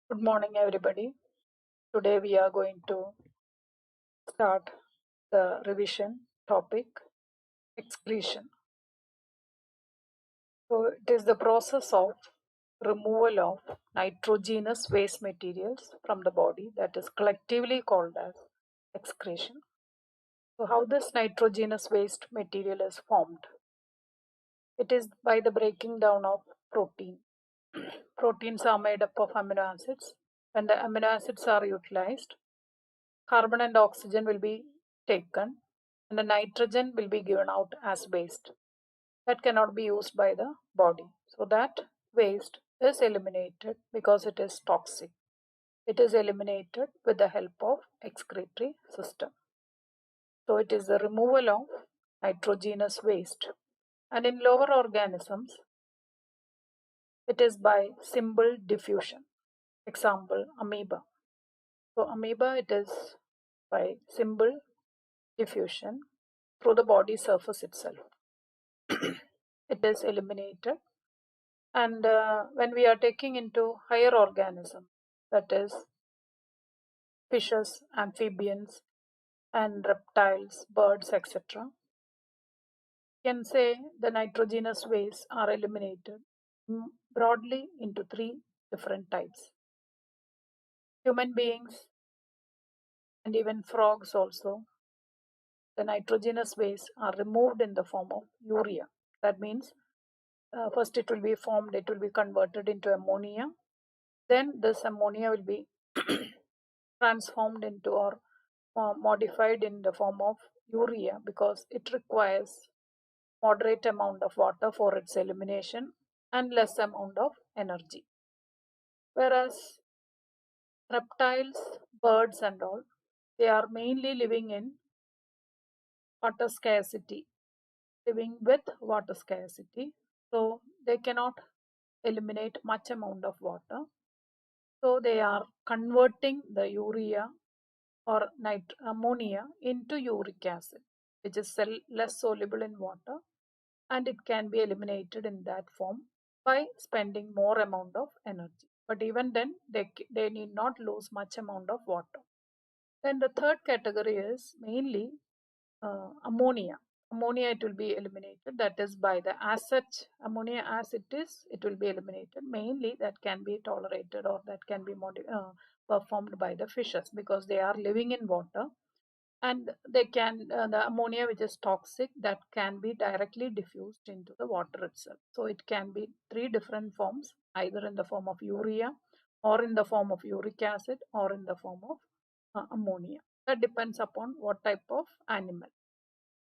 Good morning, everybody. Today we are going to start the revision topic excretion. So, it is the process of removal of nitrogenous waste materials from the body that is collectively called as excretion. So, how this nitrogenous waste material is formed? It is by the breaking down of protein. Proteins are made up of amino acids. When the amino acids are utilized, carbon and oxygen will be taken and the nitrogen will be given out as waste that cannot be used by the body. So that waste is eliminated because it is toxic. It is eliminated with the help of excretory system. So it is the removal of nitrogenous waste. And in lower organisms, it is by simple diffusion. Example, amoeba. So amoeba, it is by simple diffusion through the body surface itself. It is eliminated. And when we are taking into higher organism, that is fishes, amphibians, and reptiles, birds, etc., can say the nitrogenous wastes are eliminated broadly into three different types. Human beings and even frogs also, the nitrogenous wastes are removed in the form of urea. That means first it will be formed, it will be converted into ammonia. Then this ammonia will be transformed into or modified in the form of urea because it requires moderate amount of water for its elimination and less amount of energy. Whereas reptiles, birds and all, they are mainly living in water scarcity, living with water scarcity. So they cannot eliminate much amount of water. So they are converting the urea or ammonia into uric acid, which is less soluble in water, and it can be eliminated in that form by spending more amount of energy. But even then, they need not lose much amount of water. Then the third category is mainly ammonia. Ammonia, it will be eliminated. That is by the as such ammonia as it is, it will be eliminated. Mainly that can be tolerated or that can be performed by the fishes because they are living in water, and they can the ammonia which is toxic that can be directly diffused into the water itself. So it can be three different forms, either in the form of urea or in the form of uric acid or in the form of ammonia. That depends upon what type of animal.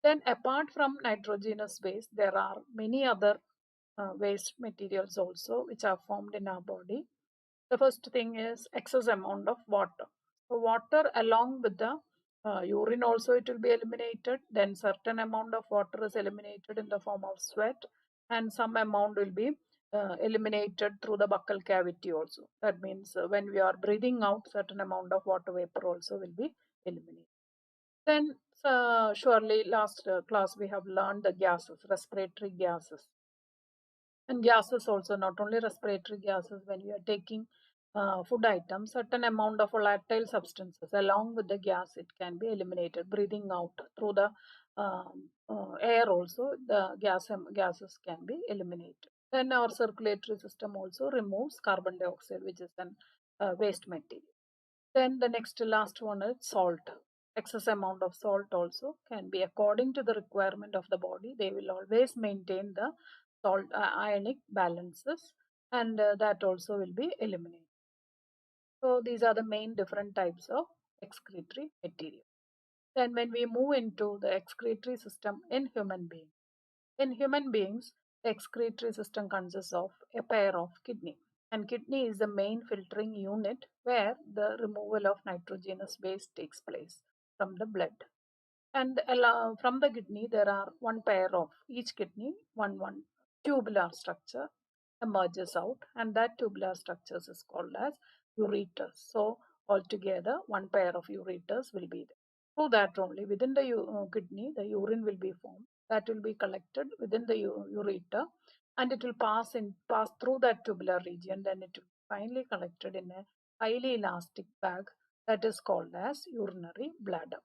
Then apart from nitrogenous waste, there are many other waste materials also which are formed in our body. The first thing is excess amount of water. So water along with the urine also it will be eliminated. Then certain amount of water is eliminated in the form of sweat, and some amount will be eliminated through the buccal cavity also. That means when we are breathing out, certain amount of water vapor also will be eliminated. Then surely last class we have learned the gases, respiratory gases. And gases also, not only respiratory gases, when we are taking food items, certain amount of volatile substances along with the gas, it can be eliminated. Breathing out through the air also, the gases can be eliminated. Then our circulatory system also removes carbon dioxide, which is an waste material. Then the next last one is salt. Excess amount of salt also can be according to the requirement of the body. They will always maintain the salt ionic balances, and that also will be eliminated. So these are the main different types of excretory material. Then when we move into the excretory system in human beings, the excretory system consists of a pair of kidney, and kidney is the main filtering unit where the removal of nitrogenous waste takes place from the blood. And from the kidney, there are one pair of each kidney, one tubular structure emerges out, and that tubular structures is called as ureters. So altogether, one pair of ureters will be there. Through that only, within the kidney, the urine will be formed. That will be collected within the ureter, and it will pass through that tubular region. Then it will be finally collected in a highly elastic bag that is called as urinary bladder.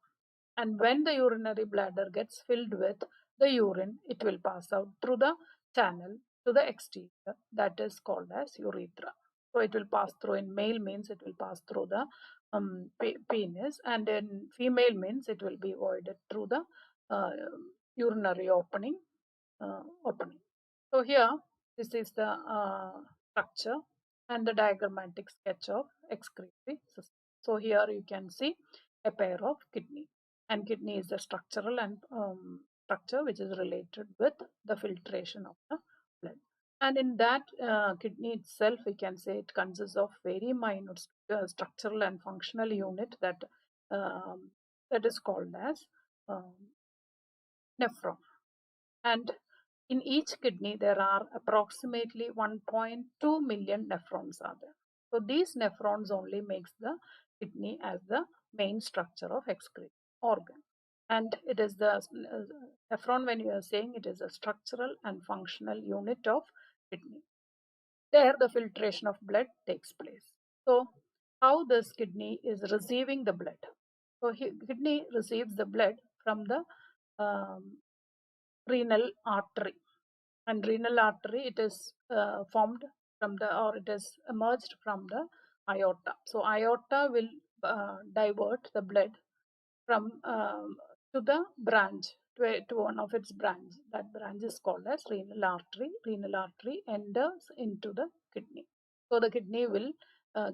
And when the urinary bladder gets filled with the urine, it will pass out through the channel to the exterior that is called as urethra. So it will pass through. In male means it will pass through the penis, and in female means it will be voided through the uh, urinary opening. So here, this is the structure and the diagrammatic sketch of excretory system. So here you can see a pair of kidney, and kidney is the structural and structure which is related with the filtration of the blood. And in that kidney itself, we can say it consists of very minute structural and functional unit um, that is called as um, nephron. And in each kidney, there are approximately 1.2 million nephrons are there. So these nephrons only makes the kidney as the main structure of excretory organ. And it is the nephron, when you are saying, it is a structural and functional unit of kidney. There the filtration of blood takes place. So how this kidney is receiving the blood? So kidney receives the blood from the um, renal artery, and renal artery, it is formed from the, or it is emerged from the aorta. So aorta will divert the blood from to the branch, to one of its branch. That branch is called as renal artery. Renal artery enters into the kidney. So the kidney will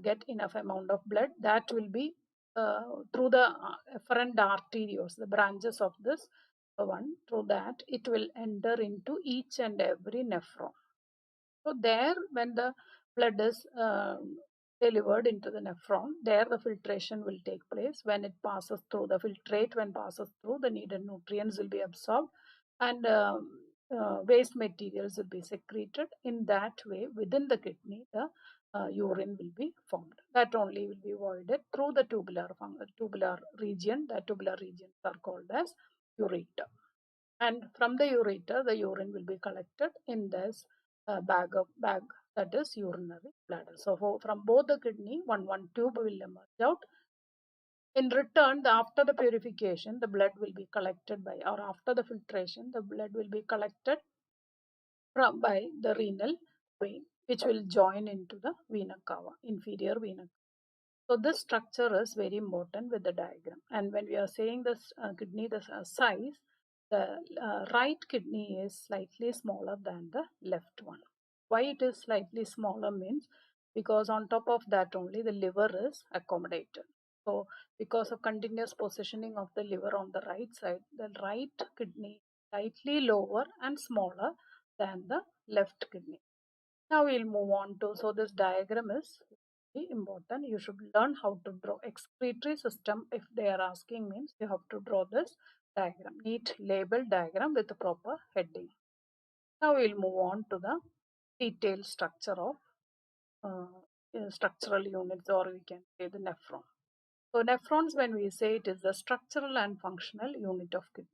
get enough amount of blood that will be through the efferent arterioles, the branches of this one. Through that, it will enter into each and every nephron. So there, when the blood is delivered into the nephron, there the filtration will take place. When it passes through the filtrate, when passes through, the needed nutrients will be absorbed, and waste materials will be secreted. In that way, within the kidney, the urine will be formed. That only will be voided through the tubular region. The tubular regions are called as ureter. And from the ureter, the urine will be collected in this bag that is urinary bladder. So from both the kidney, one tube will emerge out. In return, after the purification, the blood will be collected by, or after the filtration, the blood will be collected by the renal vein, which will join into the vena cava, inferior vena. So this structure is very important with the diagram. And when we are saying this kidney, the size, the right kidney is slightly smaller than the left one. Why it is slightly smaller means because on top of that only the liver is accommodated. So because of continuous positioning of the liver on the right side, the right kidney slightly lower and smaller than the left kidney. Now we'll move on to, so this diagram is very important. You should learn how to draw excretory system. If they are asking means you have to draw this diagram, neat label diagram with the proper heading. Now we'll move on to the detailed structure of structural units, or we can say the nephron. So nephrons, when we say, it is the structural and functional unit of kidney.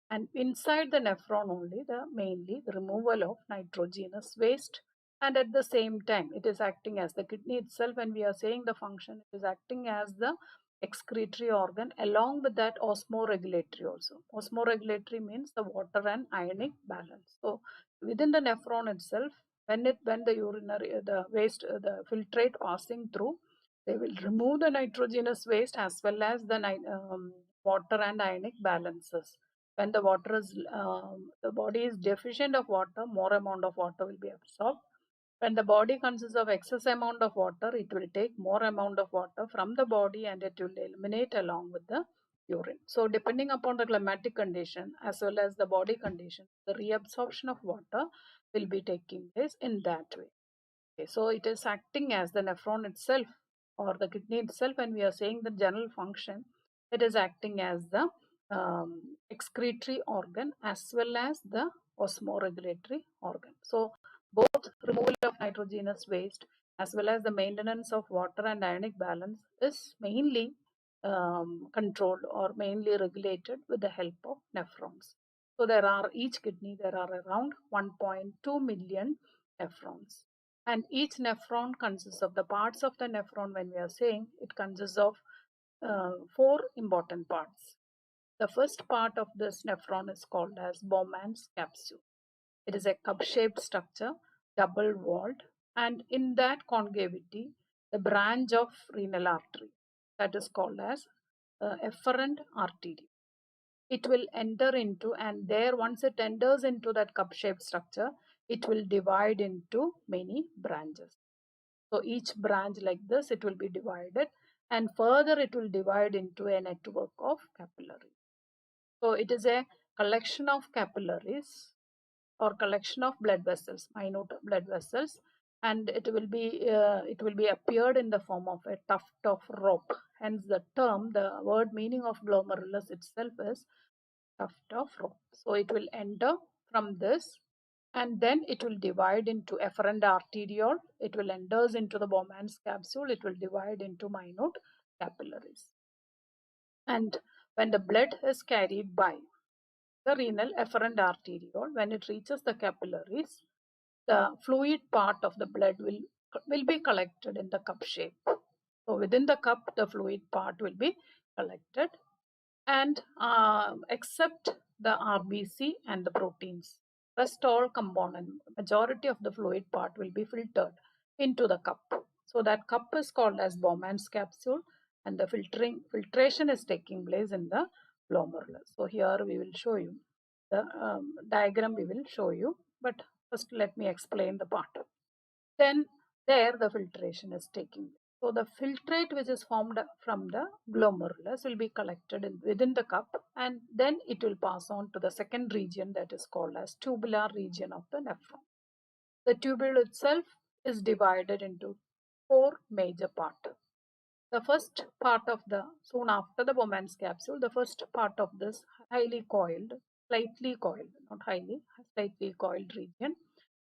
And inside the nephron only, the mainly the removal of nitrogenous waste, and at the same time it is acting as the kidney itself. When we are saying the function, it is acting as the excretory organ, along with that osmoregulatory also. Osmoregulatory means the water and ionic balance. So within the nephron itself, when the urinary the waste the filtrate passing through, they will remove the nitrogenous waste as well as the water and ionic balances. When the water is the body is deficient of water, more amount of water will be absorbed. When the body consists of excess amount of water, it will take more amount of water from the body and it will eliminate along with the urine. So depending upon the climatic condition as well as the body condition, the reabsorption of water will be taking place in that way. Okay, so it is acting as the nephron itself or the kidney itself. When we are saying the general function, it is acting as the excretory organ as well as the osmoregulatory organ. So both removal of nitrogenous waste as well as the maintenance of water and ionic balance is mainly controlled or mainly regulated with the help of nephrons. So there are each kidney there are around 1.2 million nephrons. And each nephron consists of the parts of the nephron. When we are saying it consists of four important parts. The first part of this nephron is called as Bowman's capsule. It is a cup-shaped structure, double-walled, and in that concavity, the branch of renal artery that is called as efferent artery. It will enter into, and there once it enters into that cup-shaped structure, it will divide into many branches. So each branch like this, it will be divided, and further it will divide into a network of capillaries. So it is a collection of capillaries or collection of blood vessels, minute blood vessels, and it will be appeared in the form of a tuft of rope. Hence the term, the word meaning of glomerulus itself is tuft of rope. So it will enter from this, and then it will divide into efferent arteriole. It will enters into the Bowman's capsule. It will divide into minute capillaries. And when the blood is carried by the renal efferent arteriole, when it reaches the capillaries, the fluid part of the blood will be collected in the cup shape. So within the cup, the fluid part will be collected, and except the RBC and the proteins, rest all component, majority of the fluid part will be filtered into the cup. So that cup is called as Bowman's capsule, and the filtration is taking place in the glomerulus. So here we will show you the diagram we will show you, but first let me explain the part. Then there the filtration is taking place. So the filtrate which is formed from the glomerulus will be collected within the cup, and then it will pass on to the second region that is called as tubular region of the nephron. The tubule itself is divided into four major parts. The first part of the, soon after the Bowman's capsule, the first part of this slightly coiled, not highly, slightly coiled region,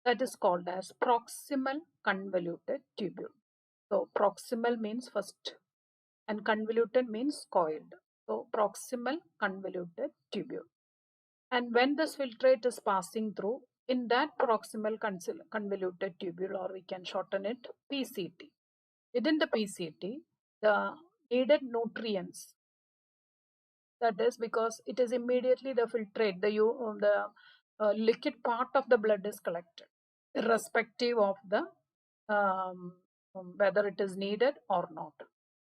that is called as proximal convoluted tubule. So proximal means first, and convoluted means coiled. So proximal convoluted tubule. And when this filtrate is passing through, in that proximal convoluted tubule, or we can shorten it PCT. Within the PCT, the needed nutrients, that is because it is immediately the filtrate, the liquid part of the blood is collected, irrespective of the whether it is needed or not.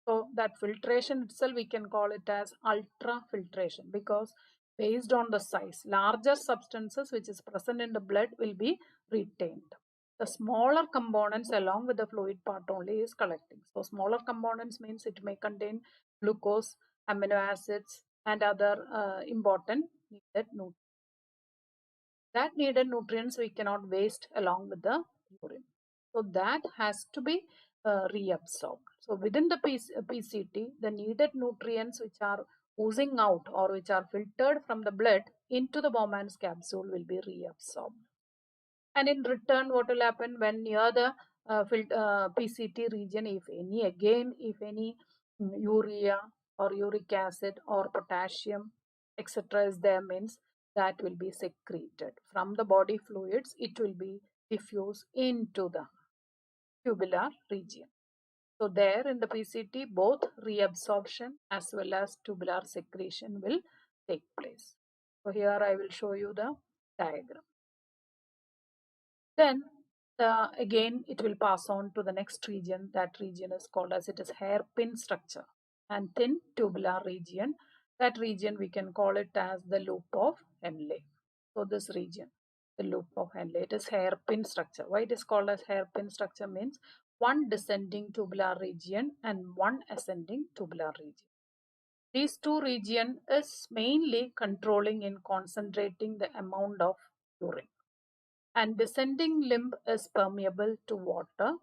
So that filtration itself, we can call it as ultrafiltration, because based on the size, larger substances which is present in the blood will be retained. The smaller components along with the fluid part only is collecting. So smaller components means it may contain glucose, amino acids, and other important needed nutrients. That needed nutrients we cannot waste along with the urine. So that has to be reabsorbed. So within the PCT, the needed nutrients which are oozing out or which are filtered from the blood into the Bowman's capsule will be reabsorbed. And in return, what will happen when near the PCT region, if any urea or uric acid or potassium, etc. is there, means that will be secreted from the body fluids. It will be diffused into the tubular region. So there in the PCT, both reabsorption as well as tubular secretion will take place. So here I will show you the diagram. Then again it will pass on to the next region. That region is called as, it is hairpin structure and thin tubular region. That region we can call it as the loop of Henle. So this region, the loop of Henle, it is hairpin structure. Why it is called as hairpin structure means one descending tubular region and one ascending tubular region. These two regions is mainly controlling in concentrating the amount of urine. And descending limb is permeable to water,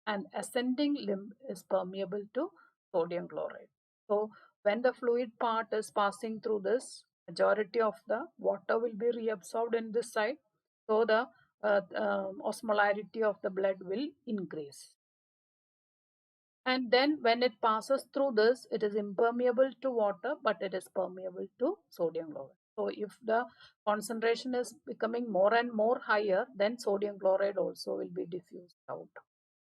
and ascending limb is permeable to sodium chloride. So when the fluid part is passing through this, majority of the water will be reabsorbed in this side. So the osmolarity of the blood will increase. And then when it passes through this, it is impermeable to water, but it is permeable to sodium chloride. So if the concentration is becoming more and more higher, then sodium chloride also will be diffused out.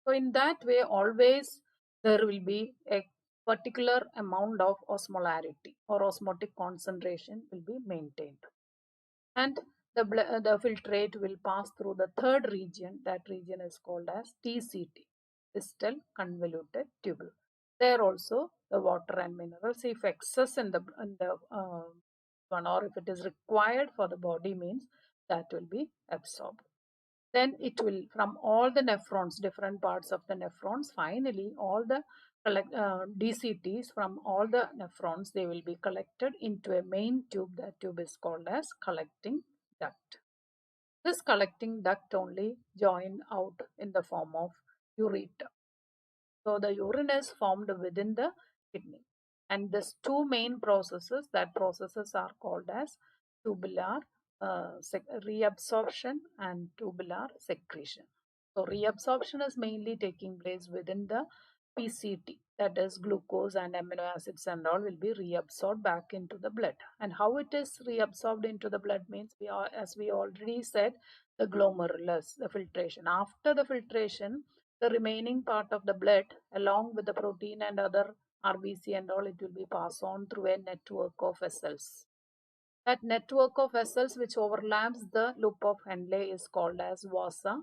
So in that way, always there will be a particular amount of osmolarity or osmotic concentration will be maintained. And the filtrate will pass through the third region. That region is called as TCT, distal convoluted tubule. There also the water and minerals, if excess in the one, or if it is required for the body, means that will be absorbed. Then it will, from all the nephrons, different parts of the nephrons, finally all the DCTs from all the nephrons, they will be collected into a main tube. That tube is called as collecting duct. This collecting duct only join out in the form of ureter. So the urine is formed within the kidney. And these two main processes, that processes are called as tubular reabsorption and tubular secretion. So reabsorption is mainly taking place within the PCT, that is glucose and amino acids and all will be reabsorbed back into the blood. And how it is reabsorbed into the blood means, we are, as we already said, the glomerulus, the filtration. After the filtration, the remaining part of the blood along with the protein and other RBC and all, it will be passed on through a network of vessels. That network of vessels which overlaps the loop of Henle is called as vasa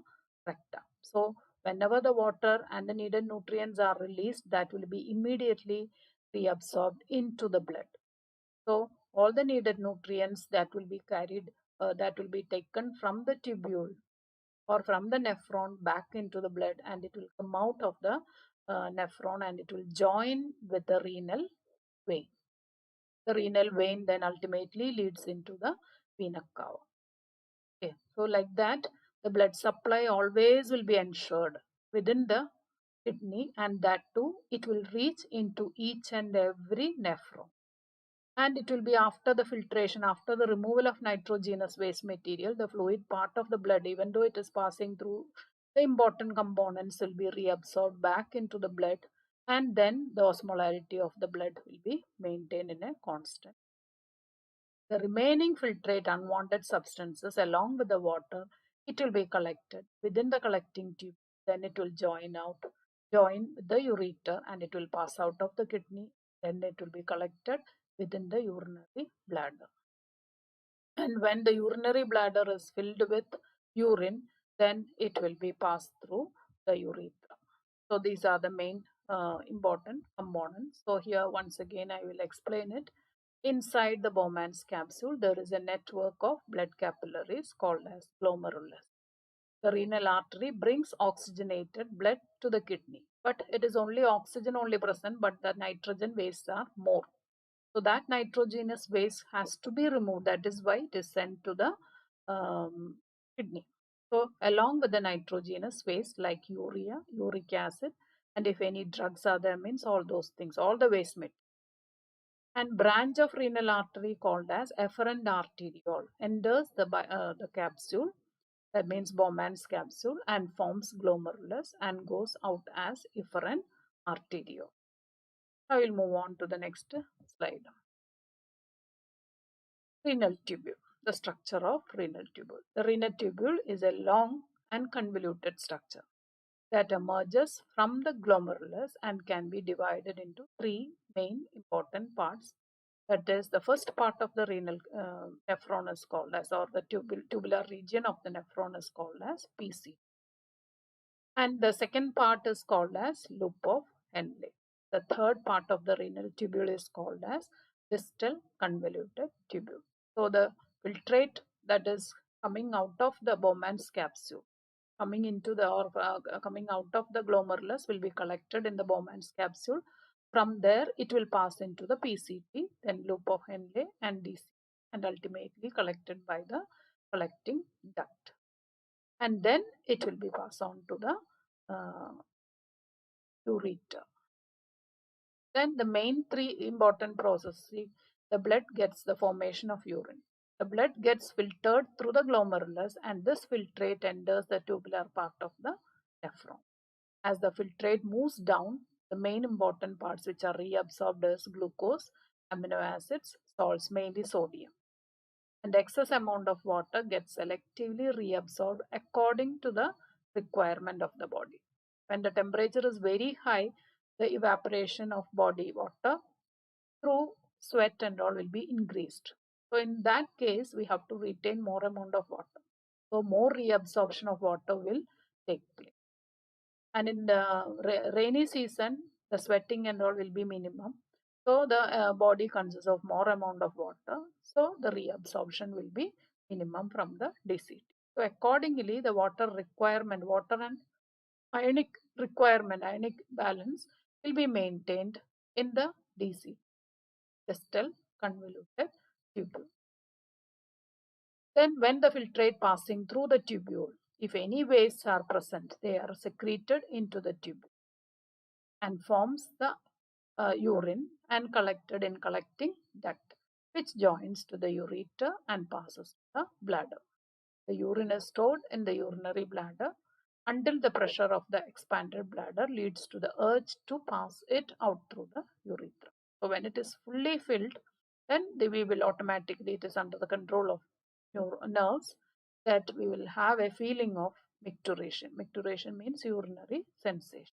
recta. So whenever the water and the needed nutrients are released, that will be immediately reabsorbed into the blood. So all the needed nutrients that will be carried, that will be taken from the tubule or from the nephron back into the blood, and it will come out of the nephron and it will join with the renal vein. The renal vein then ultimately leads into the vena cava. Okay, so like that, the blood supply always will be ensured within the kidney, and that too, it will reach into each and every nephron. And it will be after the filtration, after the removal of nitrogenous waste material, the fluid part of the blood, even though it is passing through, the important components will be reabsorbed back into the blood, and then the osmolarity of the blood will be maintained in a constant. The remaining filtrate unwanted substances along with the water, it will be collected within the collecting tube. Then it will join with the ureter, and it will pass out of the kidney. Then it will be collected within the urinary bladder. And when the urinary bladder is filled with urine, then it will be passed through the urethra. So these are the main important components. So here once again I will explain it. Inside the Bowman's capsule, there is a network of blood capillaries called as glomerulus. The renal artery brings oxygenated blood to the kidney, but it is only oxygen only present, but the nitrogen wastes are more. So that nitrogenous waste has to be removed. That is why it is sent to the kidney. So along with the nitrogenous waste like urea, uric acid, and if any drugs are there, means all those things, all the waste material. And branch of renal artery called as efferent arteriole enters the capsule, that means Bowman's capsule, and forms glomerulus and goes out as efferent arteriole. I will move on to the next slide. Renal tubule, the structure of renal tubule. The renal tubule is a long and convoluted structure that emerges from the glomerulus and can be divided into three main important parts. That is, the first part of the renal nephron is called as, or the tubular region of the nephron is called as PC. And the second part is called as loop of Henle. The third part of the renal tubule is called as distal convoluted tubule. So the filtrate that is coming out of the Bowman's capsule, coming into the or coming out of the glomerulus, will be collected in the Bowman's capsule. From there, it will pass into the PCT, then loop of Henle and DC, and ultimately collected by the collecting duct. And then it will be passed on to the ureter. Then the main three important processes, the blood gets the formation of urine. The blood gets filtered through the glomerulus, and this filtrate enters the tubular part of the nephron. As the filtrate moves down, the main important parts which are reabsorbed is glucose, amino acids, salts, mainly sodium. and excess amount of water gets selectively reabsorbed according to the requirement of the body. When the temperature is very high, the evaporation of body water through sweat and all will be increased. So in that case, we have to retain more amount of water. So more reabsorption of water will take place. And in the rainy season, the sweating and all will be minimum. So the body consists of more amount of water. So the reabsorption will be minimum from the DCT. So accordingly, the water requirement, water and ionic requirement, ionic balance will be maintained in the DC, distal convoluted tubule. Then when the filtrate passing through the tubule, if any wastes are present, they are secreted into the tubule and forms the urine and collected in collecting duct, which joins to the ureter and passes to the bladder. The urine is stored in the urinary bladder until the pressure of the expanded bladder leads to the urge to pass it out through the urethra. So when it is fully filled, then we will automatically, it is under the control of your nerves, that we will have a feeling of micturition. Micturition means urinary sensation.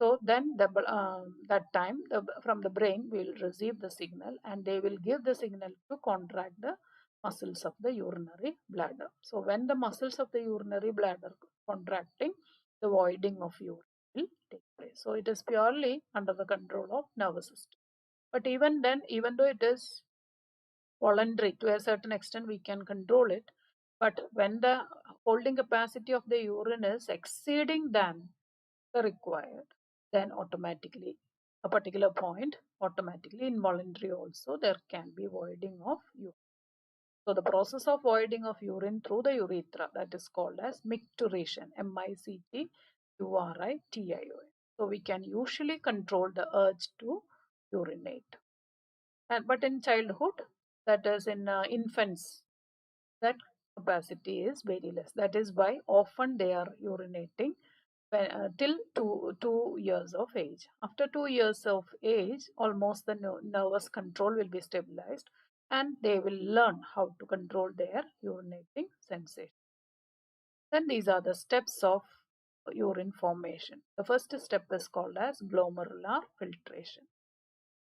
So then that time from the brain we will receive the signal and they will give the signal to contract the muscles of the urinary bladder. So when the muscles of the urinary bladder contracting, the voiding of urine will take place. So it is purely under the control of nervous system. But even then, even though it is voluntary to a certain extent, we can control it. But when the holding capacity of the urine is exceeding than the required, then automatically a particular point, automatically involuntary also, there can be voiding of urine. So the process of voiding of urine through the urethra, that is called as micturition, MICTURITION. So we can usually control the urge to urinate. But in childhood, that is in infants, that capacity is very less. That is why often they are urinating till 2 years of age. After 2 years of age, almost the nervous control will be stabilized and they will learn how to control their urinating sensation. Then these are the steps of urine formation. The first step is called as glomerular filtration.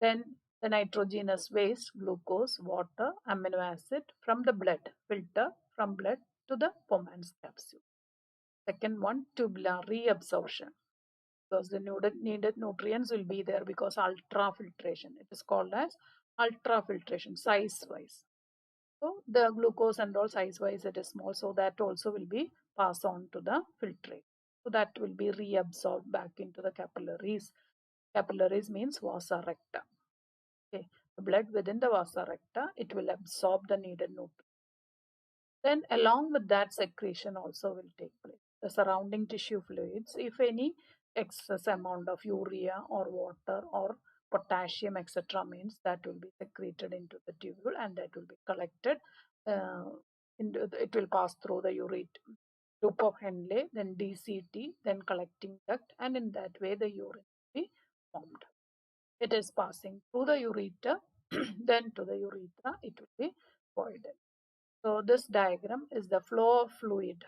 Then the nitrogenous waste, glucose, water, amino acid from the blood filter from blood to the Bowman's capsule. Second one, tubular reabsorption, because the needed nutrients will be there because ultrafiltration. It is called as ultrafiltration, size wise. So the glucose and all size wise it is small, so that also will be passed on to the filtrate. So that will be reabsorbed back into the capillaries. Capillaries means vasa recta. Okay, the blood within the vasa recta, it will absorb the needed nutrients. Then along with that secretion also will take place. The surrounding tissue fluids, if any excess amount of urea or water or potassium etc. means that will be secreted into the tubule and that will be collected. It will pass through the loop of Henle, then DCT, then collecting duct, and in that way the urine will be formed. It is passing through the ureter, then to the urethra it will be voided. So this diagram is the flow of fluid,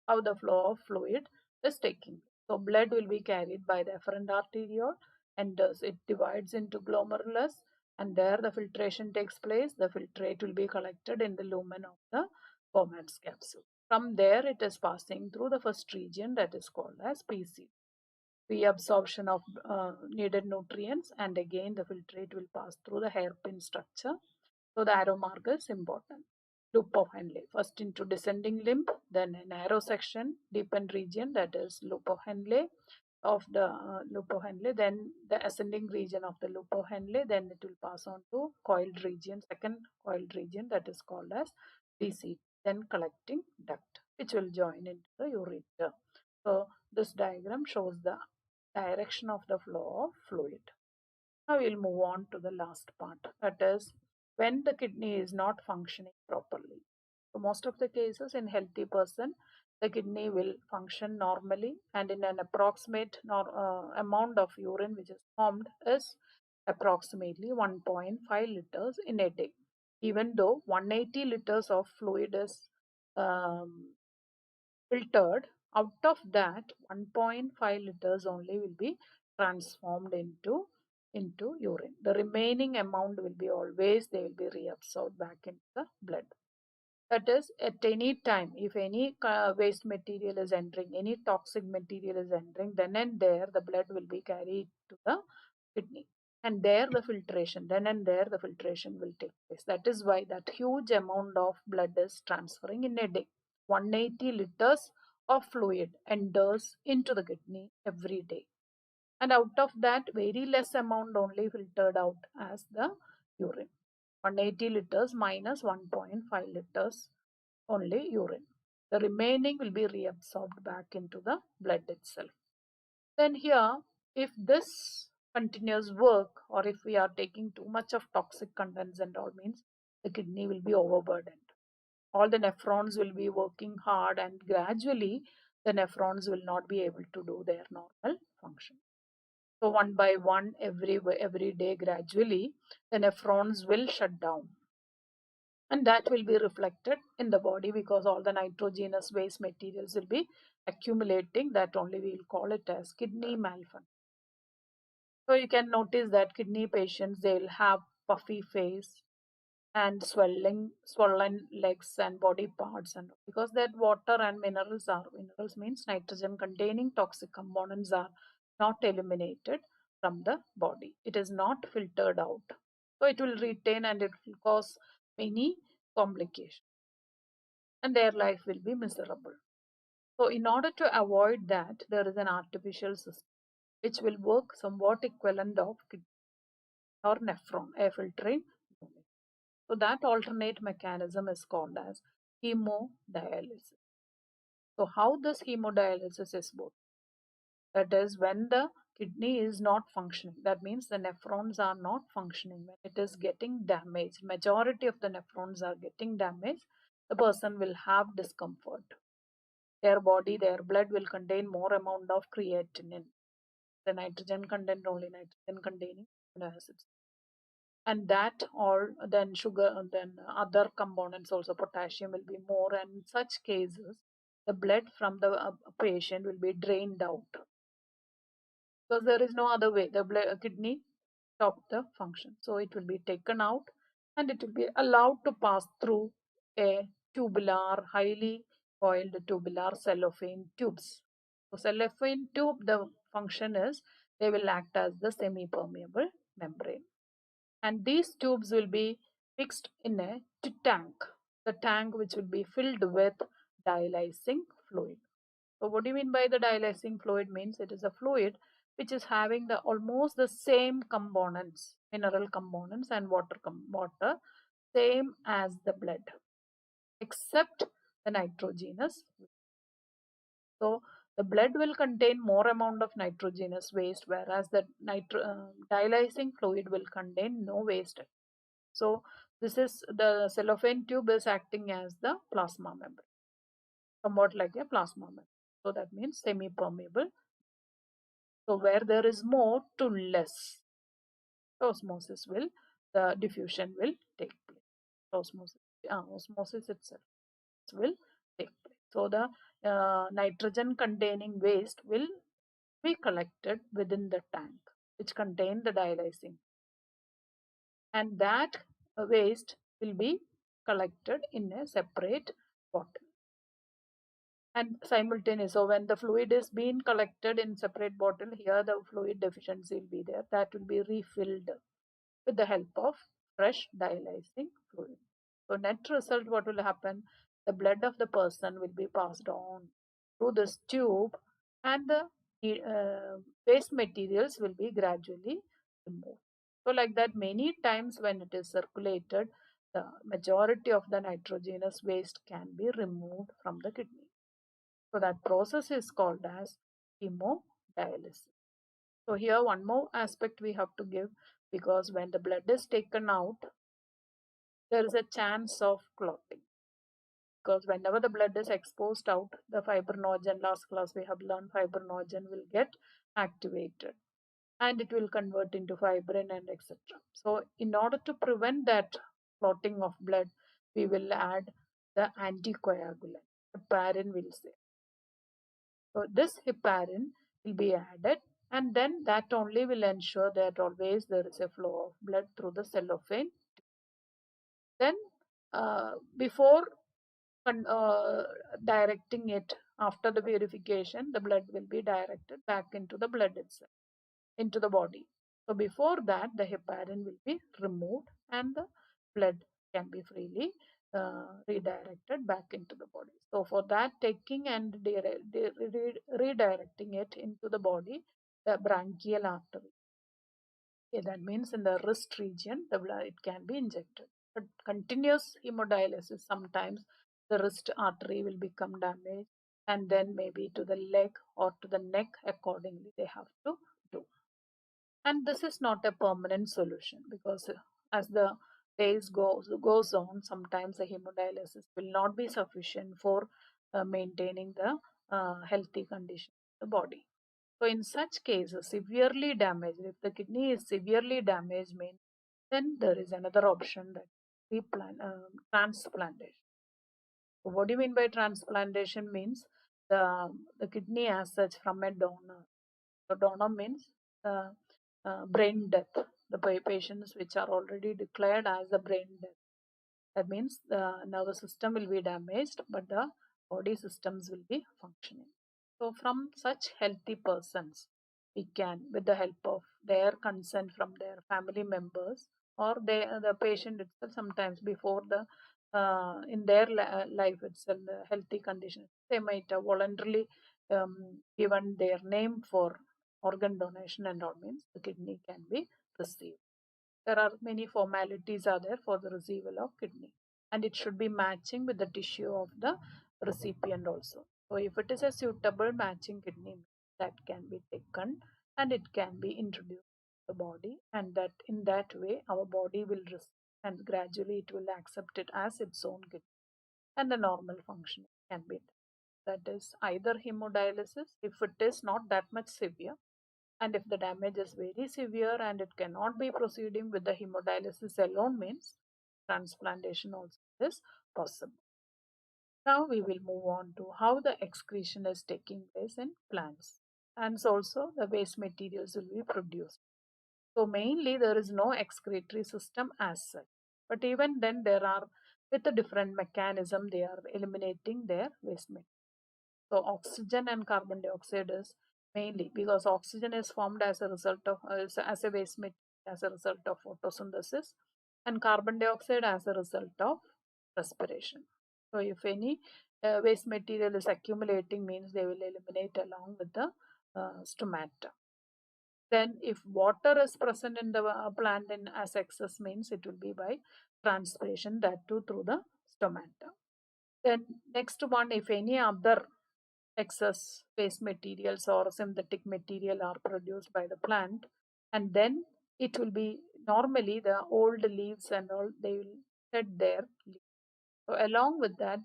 how the flow of fluid is taking. So blood will be carried by the efferent arteriole and it divides into glomerulus and there the filtration takes place. The filtrate will be collected in the lumen of the Bowman's capsule. From there it is passing through the first region that is called as PC. Reabsorption of needed nutrients and again the filtrate will pass through the hairpin structure. So the arrow mark is important. Loop of Henle, first into descending limb, then a narrow section, deepened region, that is loop of Henle of the loop of Henle, then the ascending region of the loop of Henle, then it will pass on to coiled region, second coiled region, that is called as DC, then collecting duct, which will join into the ureter. So this diagram shows the direction of the flow of fluid. Now we'll move on to the last part, that is when the kidney is not functioning properly. So most of the cases in healthy person, the kidney will function normally and in an approximate amount of urine which is formed is approximately 1.5 liters in a day. Even though 180 liters of fluid is um, filtered, out of that 1.5 liters only will be transformed into urine. The remaining amount will be always, they will be reabsorbed back into the blood. That is, at any time, if any waste material is entering, any toxic material is entering, then and there the blood will be carried to the kidney. And there the filtration, then and there the filtration will take place. That is why that huge amount of blood is transferring in a day. 180 liters of fluid enters into the kidney every day. And out of that, very less amount only filtered out as the urine. 180 liters minus 1.5 liters only urine. The remaining will be reabsorbed back into the blood itself. Then here, if this continuous work, or if we are taking too much of toxic contents and all, means the kidney will be overburdened. All the nephrons will be working hard, and gradually the nephrons will not be able to do their normal function. So one by one, every day, gradually the nephrons will shut down, and that will be reflected in the body because all the nitrogenous waste materials will be accumulating. That only we will call it as kidney malfunction. So you can notice that kidney patients, they will have puffy face and swollen legs and body parts, and because that water and minerals means nitrogen containing toxic components are not eliminated from the body. It is not filtered out. So it will retain and it will cause many complications, and their life will be miserable. So in order to avoid that, there is an artificial system which will work somewhat equivalent of kidney or nephron, a filtering unit. So that alternate mechanism is called as hemodialysis. So how this hemodialysis is worked? That is, when the kidney is not functioning, that means the nephrons are not functioning. When it is getting damaged, majority of the nephrons are getting damaged, the person will have discomfort. Their body, their blood will contain more amount of creatinine, the nitrogen content, only nitrogen containing amino acids, and that all, then sugar, and then other components also, potassium will be more, and in such cases the blood from the patient will be drained out because there is no other way. The kidney stop the function, so it will be taken out and it will be allowed to pass through a tubular, highly coiled tubular cellophane tubes. So cellophane tube, the function is they will act as the semi-permeable membrane, and these tubes will be fixed in a tank, the tank which will be filled with dialysing fluid. So what do you mean by the dialysing fluid? Means it is a fluid which is having the almost the same components, mineral components and water same as the blood, except the nitrogenous. So the blood will contain more amount of nitrogenous waste, whereas the dialysing fluid will contain no waste. So this is the cellophane tube is acting as the plasma membrane, somewhat like a plasma membrane. So that means semi-permeable. So where there is more to less, osmosis will, the diffusion will take place. Osmosis itself will take place. So the nitrogen containing waste will be collected within the tank which contain the dialysing, and that waste will be collected in a separate bottle and simultaneous. So when the fluid is being collected in separate bottle, here the fluid deficiency will be there, that will be refilled with the help of fresh dialysing fluid. So net result, what will happen? The blood of the person will be passed on through this tube, and the waste materials will be gradually removed. So like that, many times when it is circulated, the majority of the nitrogenous waste can be removed from the kidney. So that process is called as hemodialysis. So here one more aspect we have to give, because when the blood is taken out, there is a chance of clotting. Because whenever the blood is exposed out, the fibrinogen, last class we have learned, fibrinogen will get activated and it will convert into fibrin and etc. So in order to prevent that clotting of blood, we will add the anticoagulant. Heparin will say. So this heparin will be added, and then that only will ensure that always there is a flow of blood through the cellophane. Then before uh, directing it after the purification, the blood will be directed back into the blood itself, into the body. So before that, the heparin will be removed and the blood can be freely redirected back into the body. So for that, taking and redirecting it into the body, the branchial artery. Okay, that means in the wrist region, the blood it can be injected. But continuous hemodialysis, sometimes the wrist artery will become damaged, and then maybe to the leg or to the neck accordingly they have to do. And this is not a permanent solution, because as the days goes on, sometimes the hemodialysis will not be sufficient for maintaining the healthy condition of the body. So in such cases, severely damaged, if the kidney is severely damaged, means then there is another option, that transplantation. So what do you mean by transplantation? Means the kidney as such from a donor. So donor means brain death. The patients which are already declared as the brain death. That means the nervous system will be damaged, but the body systems will be functioning. So from such healthy persons, we can, with the help of their consent from their family members, or the patient itself, sometimes before the in their life itself, the healthy condition, they might have voluntarily given their name for organ donation, and all means the kidney can be received. There are many formalities are there for the receival of kidney, and it should be matching with the tissue of the recipient also. So if it is a suitable matching kidney, that can be taken and it can be introduced to the body, and that in that way our body will receive, and gradually it will accept it as its own kidney, and the normal function can be done. That is either hemodialysis if it is not that much severe, and if the damage is very severe and it cannot be proceeding with the hemodialysis alone, means transplantation also is possible. Now we will move on to how the excretion is taking place in plants, and also the waste materials will be produced. So mainly there is no excretory system as such, but even then there are, with a different mechanism, they are eliminating their waste material. So oxygen and carbon dioxide is mainly because oxygen is formed as a result of as a waste material as a result of photosynthesis, and carbon dioxide as a result of respiration. So if any waste material is accumulating, means they will eliminate along with the stomata. Then if water is present in the plant in as excess, means it will be by transpiration, that too through the stomata. Then next one, if any other excess waste materials or synthetic material are produced by the plant, and then it will be normally the old leaves and all, they will shed their leaves. So along with that,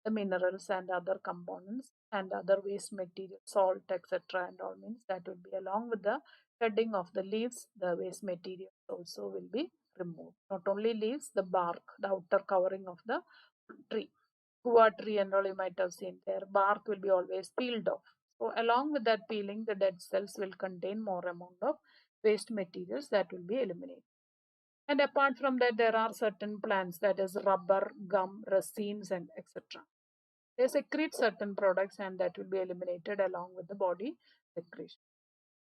the minerals and other components and other waste material, salt, etc., and all, means that will be along with the shedding of the leaves, the waste material also will be removed. Not only leaves, the bark, the outer covering of the tree, guava tree and all, you might have seen, their bark will be always peeled off. So along with that peeling, the dead cells will contain more amount of waste materials that will be eliminated. And apart from that, there are certain plants, that is rubber, gum, resins, and etc. They secrete certain products, and that will be eliminated along with the body secretion.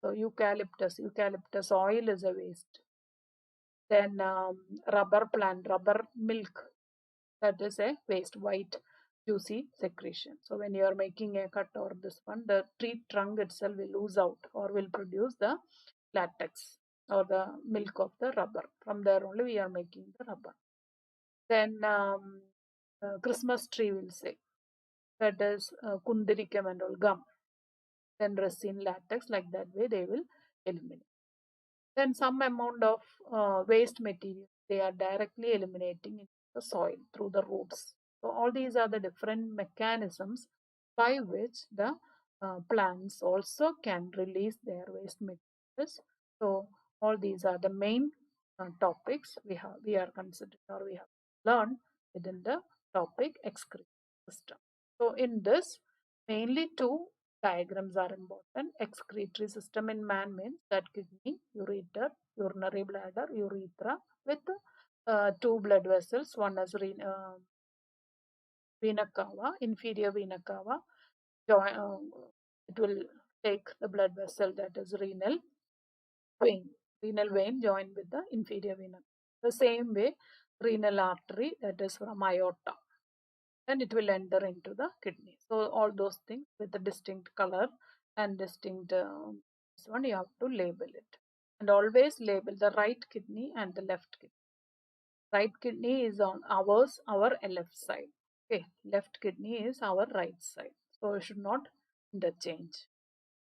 So eucalyptus oil is a waste. Then rubber plant, rubber milk, that is a waste, white juicy secretion. So when you are making a cut or this one, the tree trunk itself will ooze out or will produce the latex or the milk of the rubber. From there only we are making the rubber. Then Christmas tree will say, that is kundirikam and all, gum. Then resin, latex, like that way they will eliminate. Then some amount of waste material they are directly eliminating in the soil through the roots. So all these are the different mechanisms by which the plants also can release their waste materials. So all these are the main topics we are considering, or we have learn within the topic excretory system. So in this, mainly two diagrams are important. Excretory system in man means that kidney, ureter, urinary bladder, urethra with two blood vessels. One is vena cava, inferior vena cava. It will take the blood vessel that is vein, renal vein joined with the inferior vena. The same way, renal artery that is from aorta, then it will enter into the kidney. So all those things with a distinct color and distinct this one you have to label it, and always label the right kidney and the left kidney. Right kidney is on our left side. Okay, left kidney is our right side. So you should not interchange.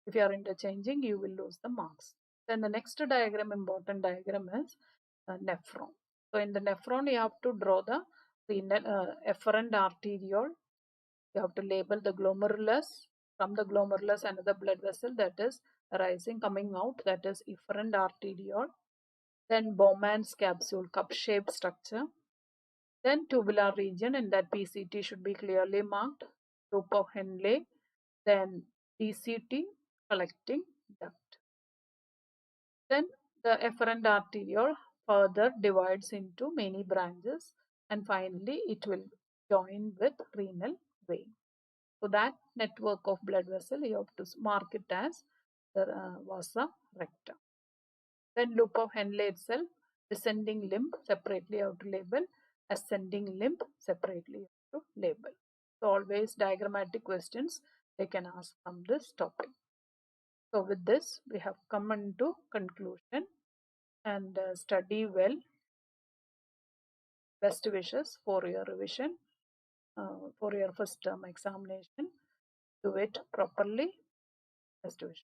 If you are interchanging, you will lose the marks. Then the next diagram, important diagram, is nephron. So in the nephron, you have to draw the renal, efferent arteriole. You have to label the glomerulus. From the glomerulus, another blood vessel that is arising, coming out, that is efferent arteriole. Then Bowman's capsule, cup-shaped structure. Then tubular region, in that PCT should be clearly marked. Loop of Henle. Then DCT, collecting duct. Then the efferent arteriole further divides into many branches, and finally it will join with renal vein. So that network of blood vessel you have to mark it as the vasa recta. Then loop of Henle itself, descending limb separately you have to label, ascending limb separately you have to label. So always diagrammatic questions they can ask from this topic. So with this we have come into conclusion, and study well. Best wishes for your revision, for your first term examination. Do it properly. Best wishes.